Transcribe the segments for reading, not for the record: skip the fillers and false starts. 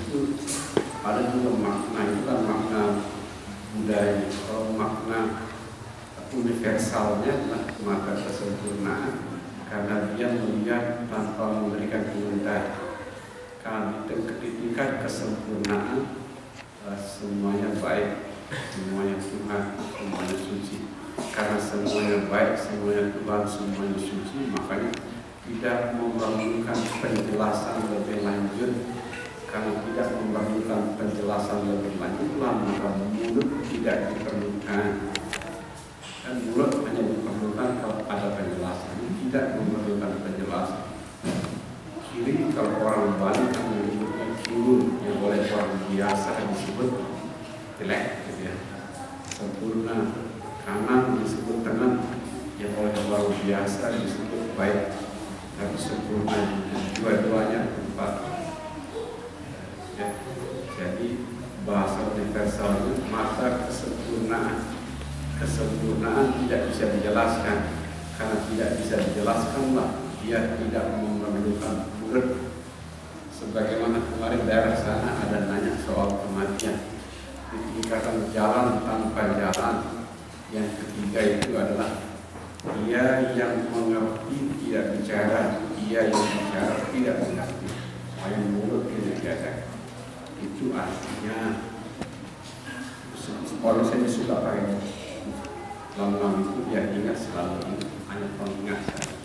itu ada juga makna, itu kan makna budaya. Kalau makna universalnya maka kesempurnaan, karena dia melihat tanpa memberikan komentar. Karena di tingkat kesempurnaan semuanya baik, semuanya Tuhan, semuanya suci. Karena semuanya baik, semuanya Tuhan, semuanya suci, makanya tidak memerlukan penjelasan lebih lanjut. Karena tidak memerlukan penjelasan lebih lanjut, maka mulut tidak diperlukan. Dan mulut hanya diperlukan kalau ada penjelasan, tidak memerlukan penjelasan. Kiri, kalau orang Bali kan menyebutnya kilur, yang oleh orang biasa disebut jelek, gitu ya. Sempurna. Kanan disebut tengah, yang oleh orang biasa disebut baik. Tapi sempurna, dua-duanya tempat. Ya. Jadi bahasa universalnya maka kesempurnaan tidak bisa dijelaskan. Karena tidak bisa dijelaskanlah, dia tidak memerlukan murid. Sebagaimana kemarin daerah sana ada nanya soal kematian. Di tingkatan jalan tanpa jalan, yang ketiga itu adalah dia yang mengerti tidak bicara, dia yang bicara tidak mengerti. Hanya mulut tidak biasa. Itu artinya kalau saya suka pakai lama-lama itu dia ingat selalu ingat, hanya pengingat saja.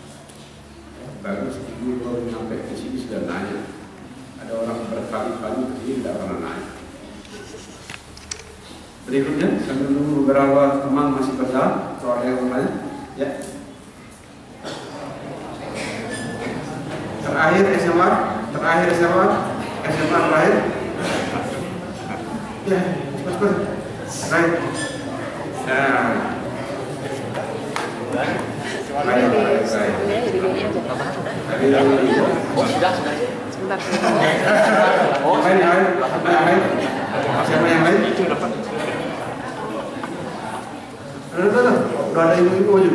Bagus ibu baru sampai ke sini sudah nanya. Ada orang berkali-kali ke sini tidak pernah nanya. Berikutnya sambil menunggu beberapa teman masih berjalan, soal yang lain, ya. Terakhir SMA terakhir. Ya, cepat. Baik. Sudah. Sebentar. Siapa yang lain? Itu dapat. Udah ada ibu-ibu aja.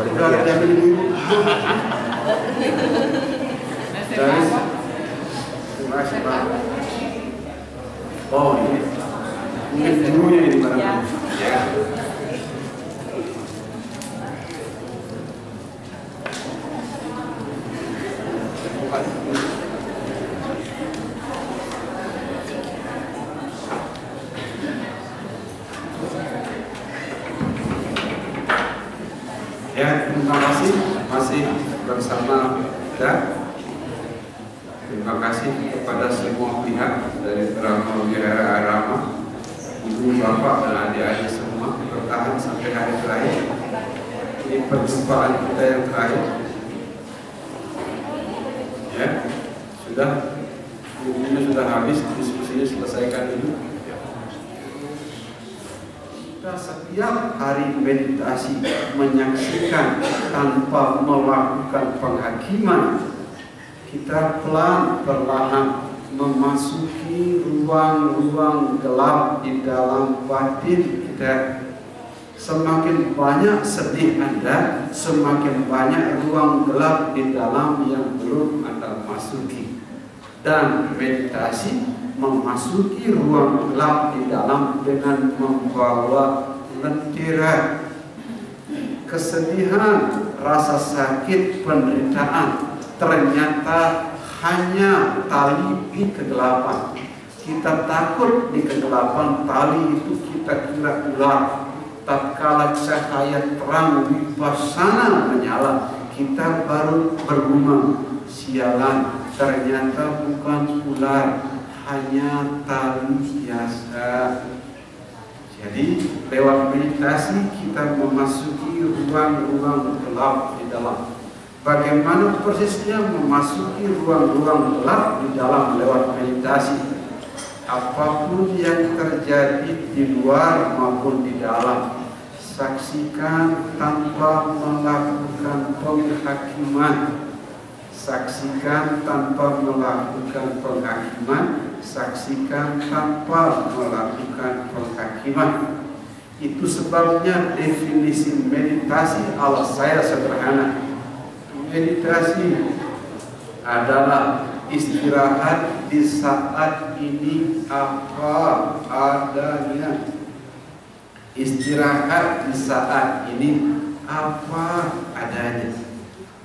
Udah ada ibu-ibu. Terima kasih Pak. Oh ini mungkin ibunya ini barang. Ya. Ya, terima kasih masih bersama kita. Terima kasih kepada semua pihak dari Drama Wihara Arama, ibu, bapak, dan adik-adik semua bertahan sampai hari terakhir. Ini perjumpaan kita yang terakhir. Ya, ini sudah habis, diskusinya selesaikan dulu. Kita setiap hari meditasi menyaksikan tanpa melakukan penghakiman, kita perlahan memasuki ruang-ruang gelap di dalam batin kita. Semakin banyak sedih Anda, semakin banyak ruang gelap di dalam yang belum Anda masuki. Dan meditasi memasuki ruang gelap di dalam dengan membawa lentera, kesedihan, rasa sakit, penderitaan ternyata hanya tali di kegelapan. Kita takut di kegelapan, tali itu kita kira ular. Tatkala cahaya terang vipassana menyala, kita baru bergumam, sialan, ternyata bukan ular, hanya tali biasa. Jadi lewat meditasi kita memasuki ruang-ruang gelap di dalam. Bagaimana persisnya memasuki ruang-ruang gelap di dalam lewat meditasi? Apapun yang terjadi di luar maupun di dalam, saksikan tanpa melakukan penghakiman. Saksikan tanpa melakukan penghakiman. Saksikan tanpa melakukan penghakiman. Itu sebabnya definisi meditasi ala saya sederhana. Meditasi adalah istirahat di saat ini apa adanya. Istirahat di saat ini apa adanya.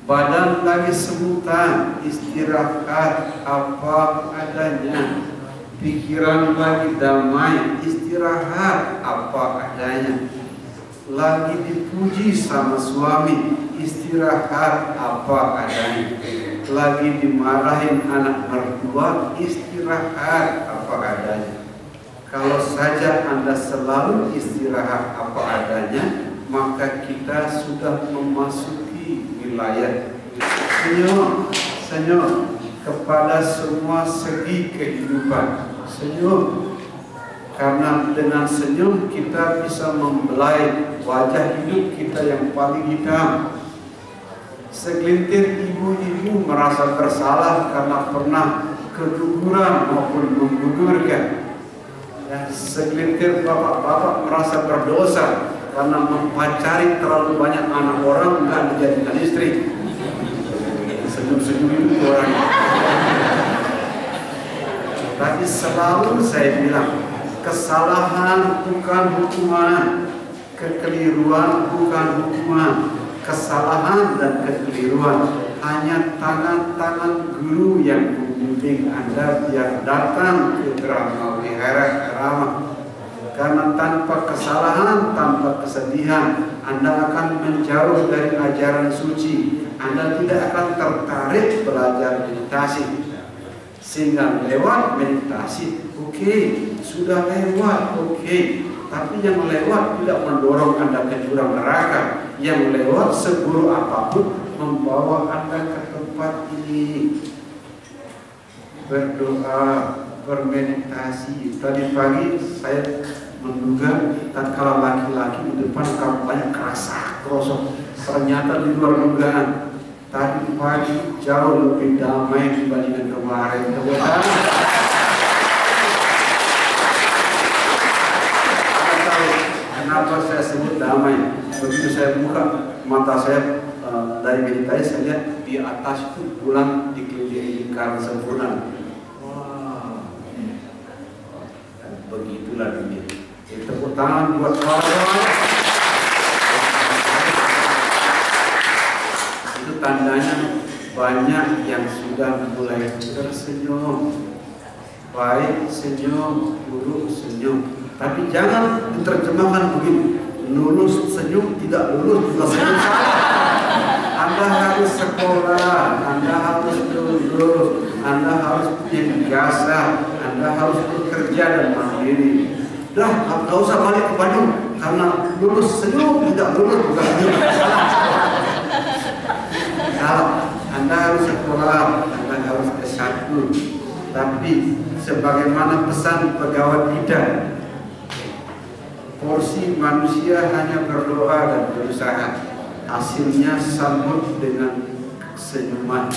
Badan lagi semutan, istirahat apa adanya. Pikiran lagi damai, istirahat apa adanya. Lagi dipuji sama suami, istirahat apa adanya. Lagi dimarahin anak mertua, istirahat apa adanya. Kalau saja Anda selalu istirahat apa adanya, maka kita sudah memasuki wilayah senyum kepada semua segi kehidupan. Senyum, karena dengan senyum kita bisa membelai wajah hidup kita yang paling hitam. Segelintir ibu-ibu merasa bersalah karena pernah keguguran maupun menggugurkan. Dan segelintir bapak-bapak merasa berdosa karena mempacari terlalu banyak anak orang nggak dijadikan istri. Senyum-senyum itu orang. Tapi selalu saya bilang, kesalahan bukan hukuman, kekeliruan bukan hukuman. Kesalahan dan kekeliruan hanya tangan-tangan guru yang membimbing Anda biar datang ke drama wihara Karama. Karena tanpa kesalahan, tanpa kesedihan, Anda akan menjauh dari ajaran suci. Anda tidak akan tertarik belajar meditasi. Sehingga lewat meditasi, oke, sudah lewat, oke. Tapi yang lewat tidak mendorong Anda ke jurang neraka. Yang lewat seburuk apapun membawa Anda ke tempat ini. Berdoa, bermeditasi. Tadi pagi saya menduga tatkala laki-laki di depan kampanye kerasa, krosok. Ternyata di luar dugaan. Tadi pagi jauh lebih damai dibandingkan kemarin. Kenapa saya sebut damai? Begitu saya buka mata saya dari meditasi, saya lihat di atas itu bulan dikelilingi lingkaran sempurna. Wah, dan begitulah dunia. Jadi tepuk tangan buat kawan-kawan. Itu tandanya banyak yang sudah mulai tersenyum. Baik senyum, buruk senyum. Tapi jangan diterjemahkan begini, lulus senyum, tidak lulus juga senyum. Anda harus sekolah, Anda harus lulus, Anda harus punya ijazah, Anda harus bekerja dan mandiri. Dah, nggak usah balik ke Bandung, karena lulus senyum, tidak lulus juga senyum. Salah. Anda harus sekolah, Anda harus S1. Tapi sebagaimana pesan pegawai bidang, porsi manusia hanya berdoa dan berusaha. Hasilnya sambut dengan senyuman.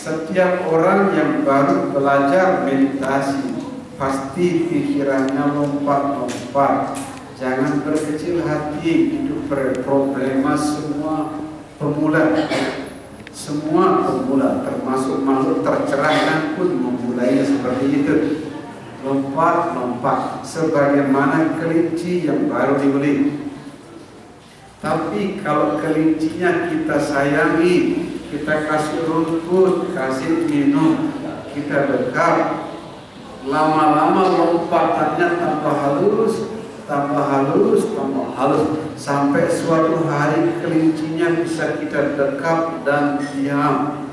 Setiap orang yang baru belajar meditasi pasti pikirannya lompat-lompat. Jangan berkecil hati, itu problema semua pemula. Semua pemula, termasuk makhluk tercerahkan pun memulainya seperti itu. Lompat-lompat, sebagaimana kelinci yang baru dibeli. Tapi kalau kelincinya kita sayangi, kita kasih rumput, kasih minum, kita dekat, Lama-lama lompatannya tambah halus, tambah halus, tambah halus, sampai suatu hari kelincinya bisa kita dekap dan diam.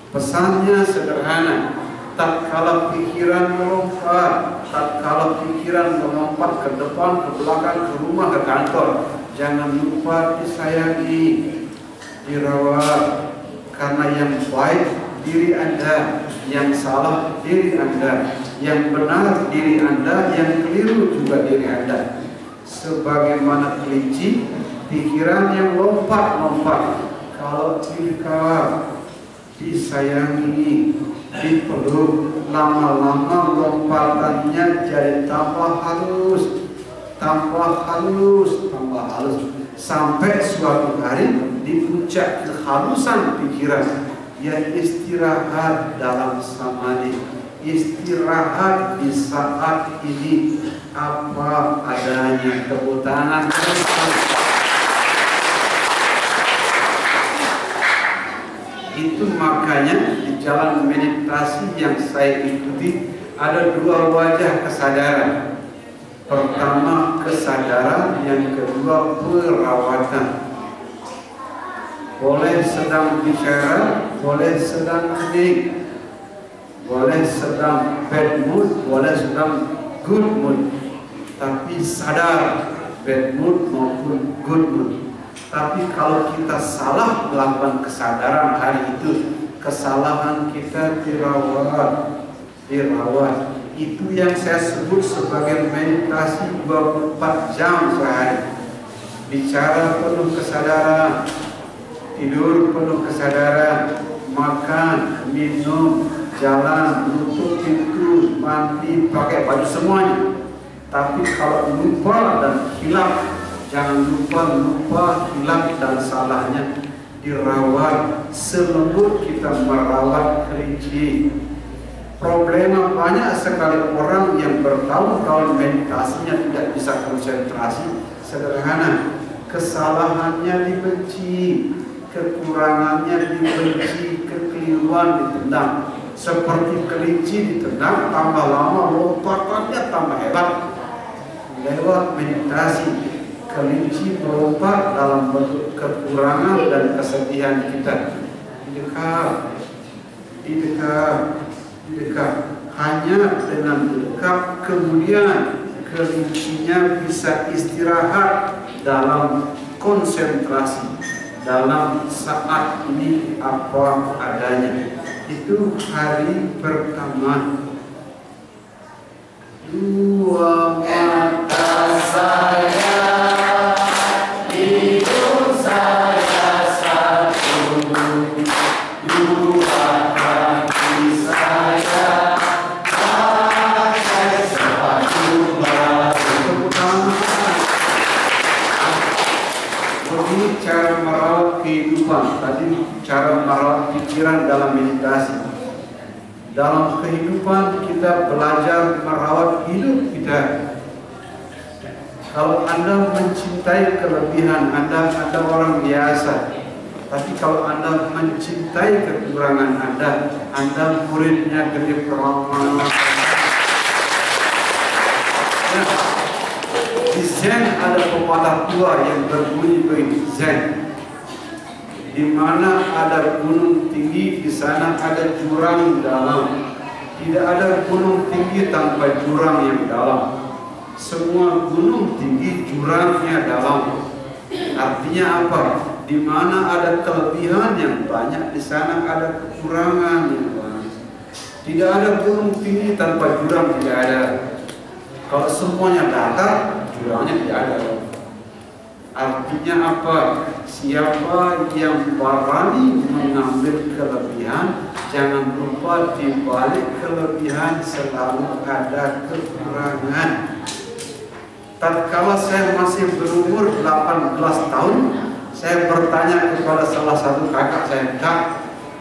Pesannya sederhana, tatkala pikiran melompat, tatkala pikiran melompat ke depan, ke belakang, ke rumah, ke kantor, jangan lupa disayangi, dirawat, karena yang baik diri Anda, yang salah diri Anda, yang benar diri Anda, yang keliru juga diri Anda. Sebagaimana kelinci, pikiran yang lompat-lompat, kalau dikawal, disayangi, dipeluk, lama-lama lompatannya jadi tambah halus, tambah halus, tambah halus, sampai suatu hari di puncak kehalusan pikiran, ya istirahat dalam samadhi, istirahat di saat ini apa adanya, kehutanan. Itu makanya di jalan meditasi yang saya ikuti ada dua wajah kesadaran. Pertama kesadaran, yang kedua perawatan. Boleh sedang bicara, boleh sedang hening, boleh sedang bad mood, boleh sedang good mood, tapi sadar bad mood maupun good mood. Tapi kalau kita salah melakukan kesadaran hari itu, kesalahan kita dirawat. Itu yang saya sebut sebagai meditasi 24 jam sehari. Bicara penuh kesadaran, tidur penuh kesadaran, makan, minum, jalan, nutup pintu, mandi, pakai baju semuanya. Tapi kalau lupa dan hilaf, jangan lupa hilaf dan salahnya dirawat selembut kita merawat kelinci. Problema banyak sekali orang yang bertahun-tahun meditasinya tidak bisa konsentrasi. Sederhana, kesalahannya dibenci, kekurangannya dibenci, kekeliruan ditendang. Seperti kelinci ditendang, tambah lama lompatannya tambah hebat. Lewat meditasi, kelinci melompat dalam bentuk kekurangan dan kesedihan kita. Didekat. Hanya dengan dekat kemudian kelincinya bisa istirahat dalam konsentrasi, dalam saat ini apa adanya. Itu hari pertama. Dua mata saya, hidup saya satu, dua kaki saya, pakai sepatu baru. Ini cara merawat kehidupan. Tadi cara merawat pikiran dalam meditasi. Dalam kehidupan kita belajar merawat hidup kita. Kalau Anda mencintai kelebihan Anda orang biasa. Tapi kalau Anda mencintai kekurangan Anda muridnya gede perawan. Di Zen ada pepatah tua yang berbunyi begini, Zen. Di mana ada gunung tinggi, di sana ada jurang dalam. Tidak ada gunung tinggi tanpa jurang yang dalam. Semua gunung tinggi, jurangnya dalam. Artinya apa? Di mana ada kelebihan yang banyak, di sana ada kekurangan yang banyak. Tidak ada gunung tinggi tanpa jurang, tidak ada. Kalau semuanya datar, jurangnya tidak ada. Artinya apa? Siapa yang berani mengambil kelebihan, jangan lupa di balik kelebihan selalu ada kekurangan. Tatkala saya masih berumur 18 tahun, saya bertanya kepada salah satu kakak saya, "Kak,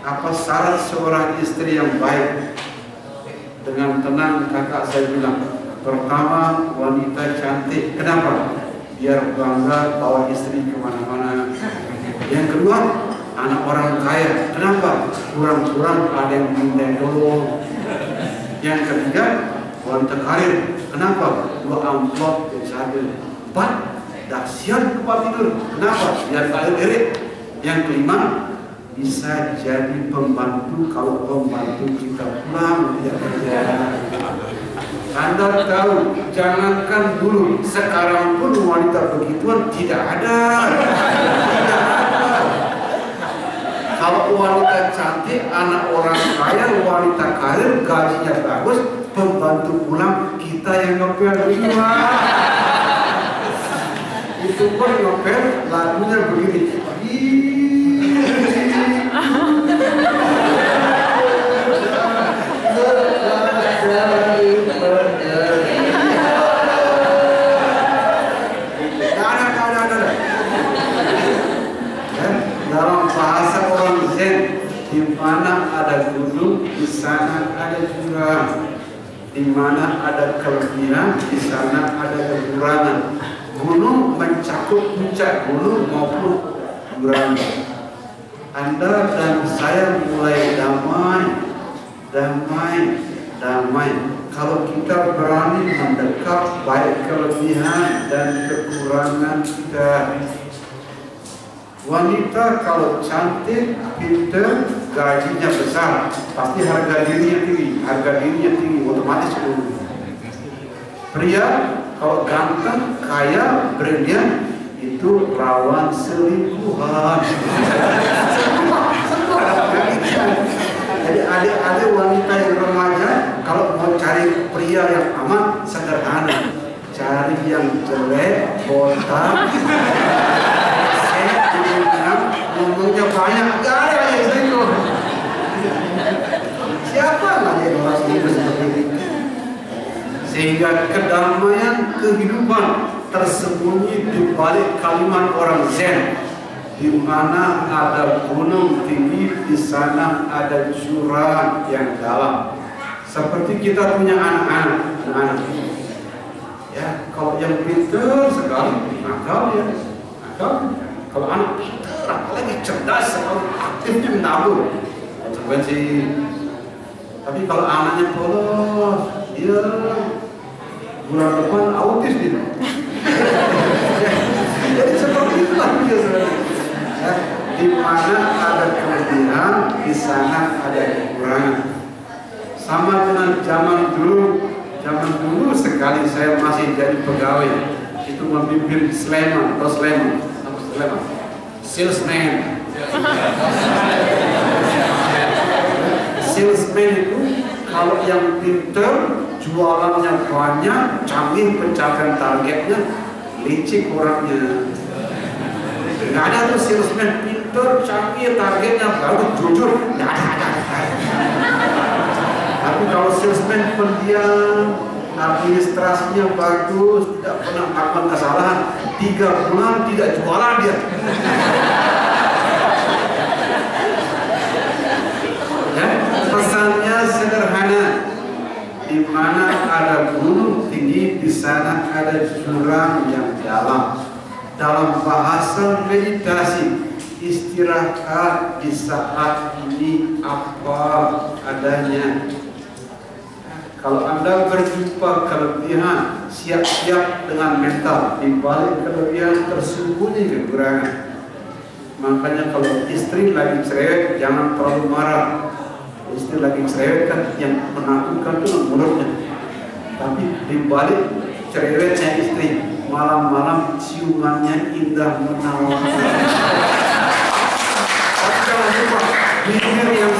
apa syarat seorang istri yang baik?" Dengan tenang kakak saya bilang, "Pertama, wanita cantik." Kenapa? Biar bangga bawa istri kemana-mana. Yang kedua, anak orang kaya. Kenapa? Kurang-kurang ada yang minta dulu. Yang ketiga, wanita karir. Kenapa? 2 amplop jadi 1. 4, dahsyat tempat tidur. Kenapa? Biar tak irit. Yang kelima, bisa jadi pembantu kalau pembantu kita pulang tidak kerja. Anda tahu, jangankan dulu, sekarang pun wanita begituan tidak ada. Tidak ada. Kalau wanita cantik, anak orang kaya, wanita karir, gajinya bagus, pembantu pulang, kita yang ngepel berdua. Itu pun ngepel, lagunya begini. Dalam bahasa orang Zen, di mana ada gunung, di sana ada jurang. Di mana ada kelebihan, di sana ada kekurangan. Gunung mencakup puncak gunung maupun jurang. Anda dan saya mulai damai. Kalau kita berani mendekat baik kelebihan dan kekurangan kita. Wanita kalau cantik, pintar, gajinya besar, pasti harga dirinya tinggi, otomatis turun. Pria kalau ganteng, kaya, brilian, itu rawan selingkuhan. Jadi adik-adik wanita yang remaja, kalau mau cari pria yang aman, sederhana, cari yang jelek, botak, ngomongnya banyak, gak ada yang selingkuh. Siapa lagi yang orang selingkuh seperti ini? Sehingga kedamaian kehidupan tersembunyi di balik kalimat orang Zen. Di mana ada gunung tinggi, di sana ada jurang yang dalam. Seperti kita punya anak-anak. Ya, kalau yang pintar sekali, nakal ya, nakal. Kalau anak pintar, apalagi cerdas sekali, aktifnya menabur, konsekuensi. Tapi kalau anaknya polos, dia bulan depan autis gitu. Jadi seperti itulah dia sebenarnya. Ya, di mana ada kelebihan, di sana ada kekurangan. Sama dengan zaman dulu sekali saya masih jadi pegawai, itu memimpin Sleman, salesman. Salesman itu kalau yang pinter, jualannya banyak, canggih pencapaian targetnya, licik orangnya. Nggak ada tuh salesman pinter, canggih, targetnya baru jujur, nggak ada. Tapi kalau salesman pendiam, administrasinya bagus, tidak pernah melakukan kesalahan, 3 bulan tidak jualan dia. Ya, pesannya sederhana. Di mana ada gunung tinggi, di sana ada jurang yang dalam. Dalam bahasa meditasi, istirahat di saat ini apa adanya. Kalau Anda berjumpa kelebihan, siap-siap dengan mental. Di balik kelebihan tersembunyi kekurangan. Makanya kalau istri lagi cerewet, jangan terlalu marah. Istri lagi cerewet kan yang menakutkan itu mulutnya. Tapi di balik cerewetnya istri, malam-malam ciumannya indah menawan. Tapi jangan lupa, bibir yang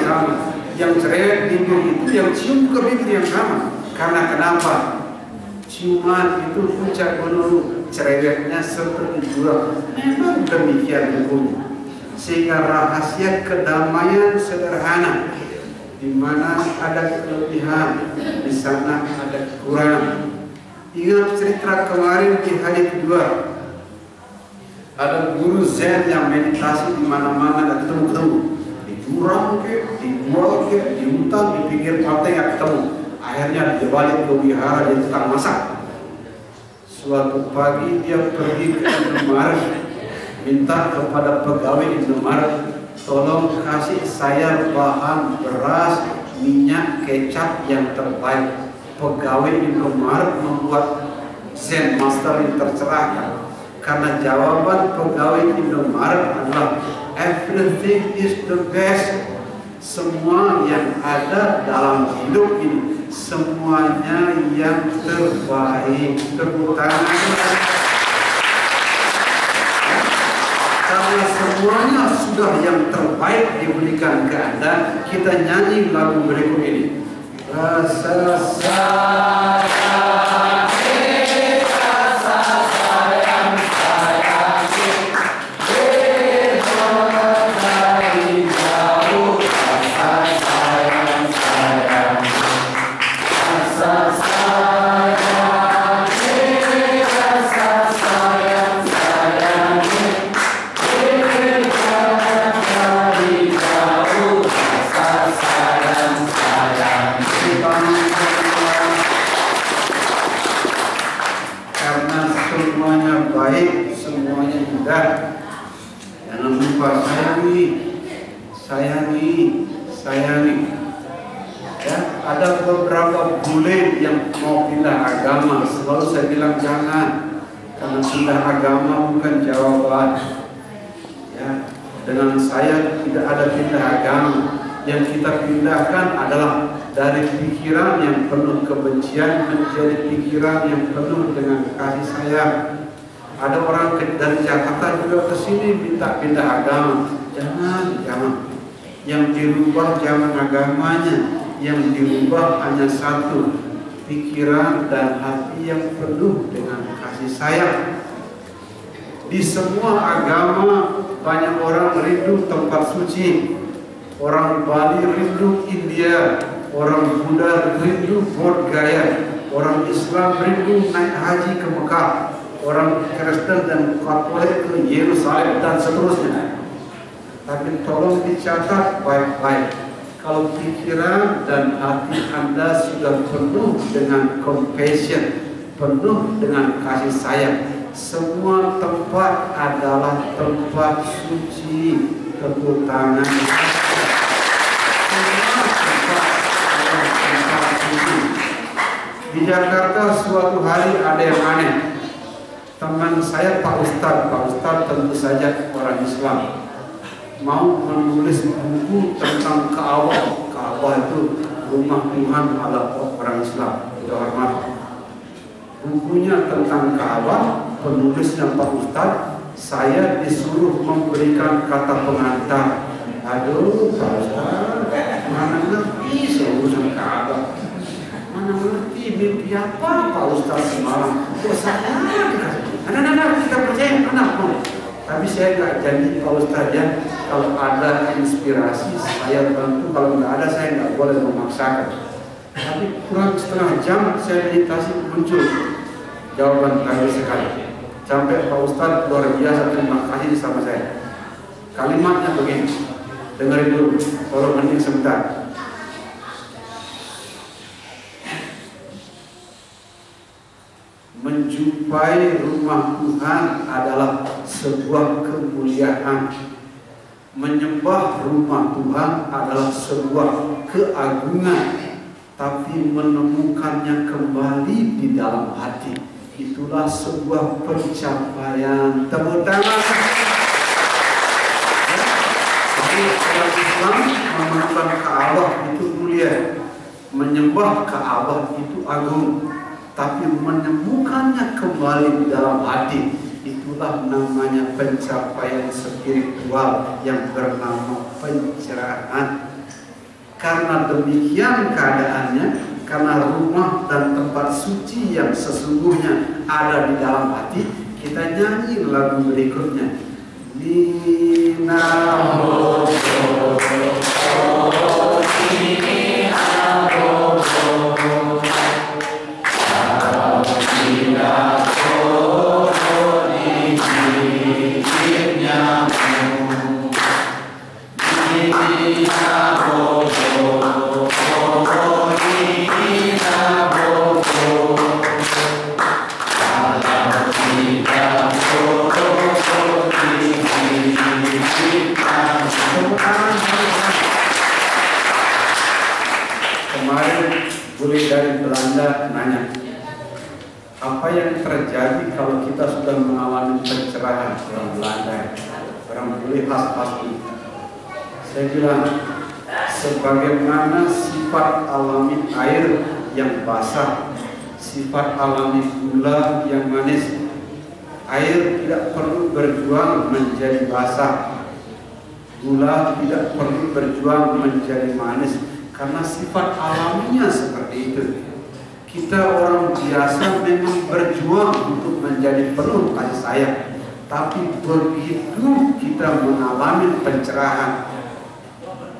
sama. Yang cerewet bibir itu, yang cium ke bibir yang sama. Karena kenapa? Ciuman itu puncak gunung, cerewetnya seperti jurang. Memang demikian hukumnya. Sehingga rahasia kedamaian sederhana. Di mana ada kelebihan, di sana ada kekurangan. Ingat cerita kemarin di hari kedua. Ada guru Zen yang meditasi di mana-mana dan ketemu. Di jurang ke, di gua ke, di hutan, di pinggir pantai nggak ketemu. Akhirnya dia balik ke wihara, dia tukang masak. Suatu pagi dia pergi ke Indomaret, minta kepada pegawai Indomaret, tolong kasih saya bahan beras, minyak kecap yang terbaik. Pegawai Indomaret membuat Zen Master yang tercerahkan, karena jawaban pegawai Indomaret adalah everything is the best. Semua yang ada dalam hidup ini semuanya yang terbaik. Tepuk tangan. Karena semuanya sudah yang terbaik diberikan ke Anda, kita nyanyi lagu berikut ini. Rasa sayang, rasa sayang, sayangi, berdua dari jauh. Rasa sayang, sayangi, rasa sayang, rasa sayang, sayangi, berdua dari jauh. Rasa sayang, sayangi. Karena semuanya baik, semuanya indah. Jangan lupa sayangi, sayangi, sayangi. Ya, ada beberapa bule yang mau pindah agama, selalu saya bilang jangan, karena pindah agama bukan jawaban. Ya, dengan saya tidak ada pindah agama. Yang kita pindahkan adalah dari pikiran yang penuh kebencian menjadi pikiran yang penuh dengan kasih sayang. Ada orang dari Jakarta juga ke sini minta pindah agama. Jangan, jangan. Yang dirubah jangan agamanya, yang dirubah hanya satu, pikiran dan hati yang penuh dengan kasih sayang. Di semua agama banyak orang rindu tempat suci. Orang Bali rindu India, orang Buddha rindu Bodh Gaya, orang Islam rindu naik haji ke Mekah, orang Kristen dan Katolik ke Yerusalem dan seterusnya. Tapi tolong dicatat baik-baik. Kalau pikiran dan hati Anda sudah penuh dengan compassion, penuh dengan kasih sayang, semua tempat adalah tempat suci. Tepuk tangan. Di Jakarta suatu hari ada yang aneh. Teman saya Pak Ustadz tentu saja orang Islam, mau menulis buku tentang Ka'bah. Ka'bah itu rumah Tuhan ala orang Islam, kita hormat. Bukunya tentang Ka'bah, penulisnya Pak Ustadz. Saya disuruh memberikan kata pengantar. Aduh Pak Ustadz, mana ngerti urusan Ka'bah, mana ngerti mimpi apa Pak Ustadz semalam. Kok saya dikasih? Nah, kita percaya anak. Tapi saya nggak janji Pak Ustadz ya, kalau ada inspirasi saya bantu, kalau nggak ada saya nggak boleh memaksakan. Tapi kurang setengah jam saya meditasi, muncul jawaban tadi sekali. Sampai Pak Ustadz luar biasa terima kasih sama saya. Kalimatnya begini, dengerin dulu, tolong hening sebentar. Menjumpai rumah Tuhan adalah sebuah kemuliaan. Menyembah rumah Tuhan adalah sebuah keagungan. Tapi menemukannya kembali di dalam hati, itulah sebuah pencapaian. Tepuk tangan. Jadi orang Islam menemukan Ka'bah itu mulia, menyembah Ka'bah itu agung. Tapi menemukannya kembali di dalam hati, itulah namanya pencapaian spiritual yang bernama pencerahan. Karena demikian keadaannya, karena rumah dan tempat suci yang sesungguhnya ada di dalam hati, kita nyanyi lagu berikutnya. Nina Kemarin boleh dari Belanda nanya, apa yang terjadi kalau kita sudah mengalami pencerahan orang Belanda? Orang boleh khas-khas. Saya bilang, sebagaimana sifat alami air yang basah, sifat alami gula yang manis, air tidak perlu berjuang menjadi basah, gula tidak perlu berjuang menjadi manis, karena sifat alaminya seperti itu. Kita orang biasa memang berjuang untuk menjadi penuh kasih sayang, tapi begitu kita mengalami pencerahan,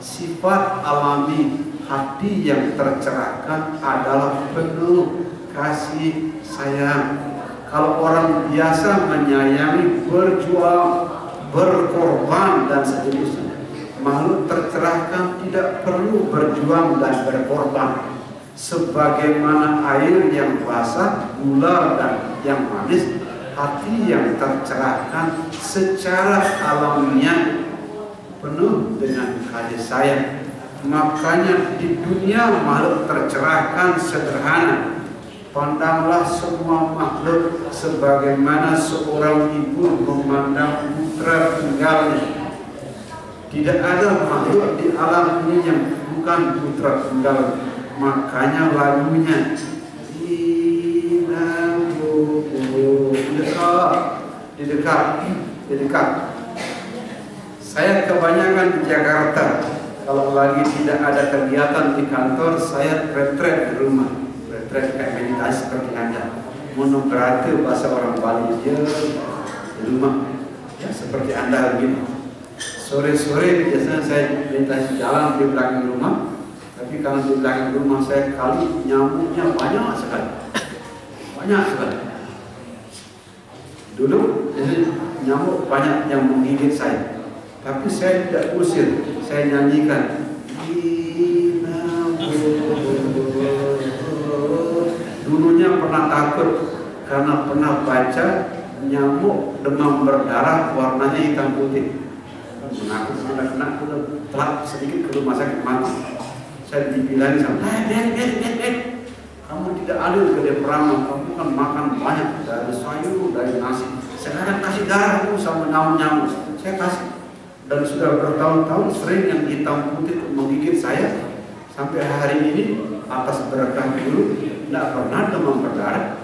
sifat alami hati yang tercerahkan adalah penuh kasih sayang. Kalau orang biasa menyayangi, berjuang, berkorban dan sejenisnya, makhluk tercerahkan tidak perlu berjuang dan berkorban. Sebagaimana air yang basah, gula dan yang manis, hati yang tercerahkan secara alamiah penuh dengan kasih sayang. Makanya di dunia makhluk tercerahkan sederhana. Pandanglah semua makhluk sebagaimana seorang ibu memandang putra tunggalnya. Tidak ada makhluk di alam ini yang bukan putra tunggal. Makanya lagunya di dekat. Saya kebanyakan di Jakarta. Kalau lagi tidak ada kegiatan di kantor, saya retret di rumah. Kayak meditasi seperti Anda, monobrate bahasa orang Bali, dia di rumah ya seperti Anda begini. Sore-sore biasanya saya meditasi jalan di belakang rumah, tapi kalau di belakang rumah saya kali nyamuknya banyak sekali. Dulu nyamuk banyak yang menggigit saya, tapi saya tidak usir, saya nyanyikan. Dulunya pernah takut karena pernah baca nyamuk demam berdarah warnanya hitam putih. Menakut anak-anak telat sedikit ke rumah sakit mati. Saya dibilang sama, Ben, kamu tidak adil ke dia peramal, kamu kan makan banyak dari sayur, dari nasi. Sekarang kasih darah sama nyamuk. Saya kasih. Dan sudah bertahun-tahun sering yang hitam putih menggigit saya. Sampai hari ini atas berkah dulu tidak pernah demam berdarah,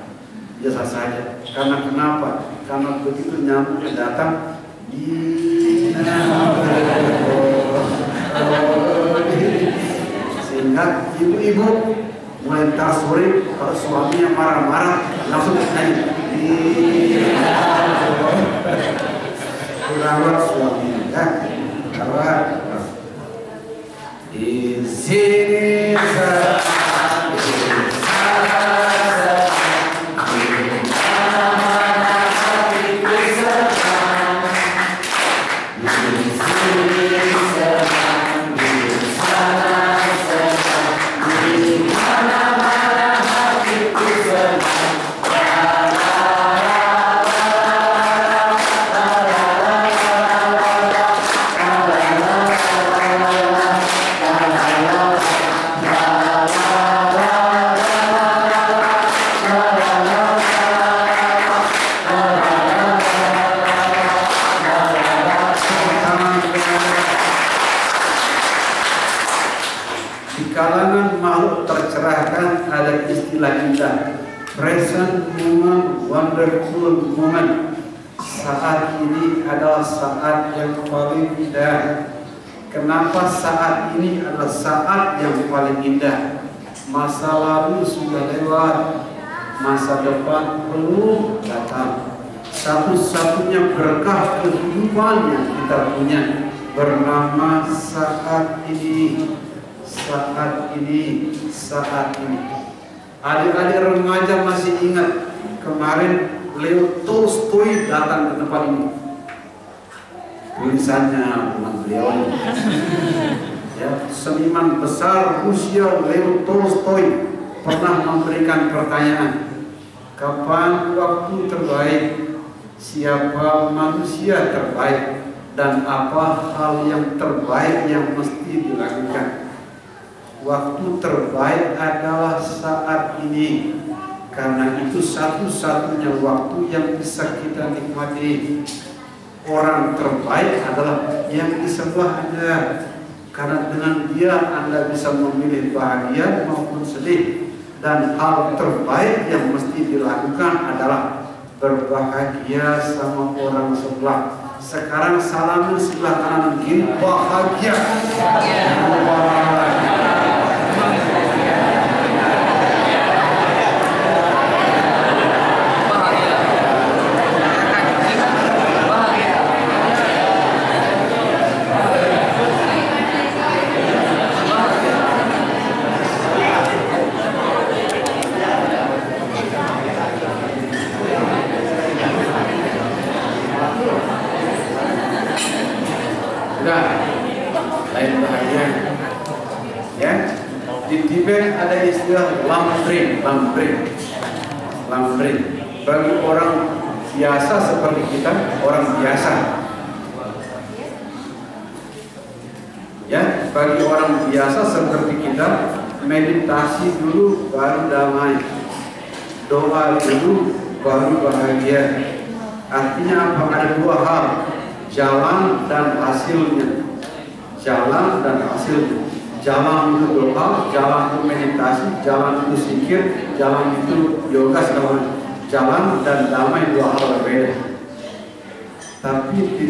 biasa saja. Karena kenapa? Karena begitu nyamuknya datang, sehingga ibu-ibu mulai ntar sore kalau suaminya marah-marah langsung nyanyi, rawat suaminya, kan? Rawat. Di sini present moment, wonderful moment. Saat ini adalah saat yang paling indah. Kenapa saat ini adalah saat yang paling indah? Masa lalu sudah lewat, masa depan belum datang. Satu-satunya berkah kehidupan yang kita punya bernama saat ini. Saat ini, saat ini. Adik-adik remaja masih ingat kemarin Leo Tolstoy datang ke tempat ini. Tulisannya bukan beliau. Ya, seniman besar Rusia Leo Tolstoy pernah memberikan pertanyaan, kapan waktu terbaik, siapa manusia terbaik, dan apa hal yang terbaik yang mesti dilakukan. waktu terbaik adalah saat ini, karena itu satu-satunya waktu yang bisa kita nikmati. Orang terbaik adalah yang di sebelah Anda, karena dengan dia Anda bisa memilih bahagia maupun sedih. Dan hal terbaik yang mesti dilakukan adalah berbahagia sama orang sebelah. Sekarang salamin sebelah kanan begini, bahagia. Lain bahagia, ya. Di Tibet ada istilah lampring. Bagi orang biasa seperti kita, orang biasa, ya. Bagi orang biasa seperti kita, meditasi dulu baru damai, doa dulu baru bahagia. Artinya apa? Ada dua hal, jalan dan hasilnya. Jalan dan hasilnya. Jalan itu doa, jalan itu meditasi, jalan itu zikir, jalan itu yoga segala macam. Jalan dan damai dua hal berbeda. Tapi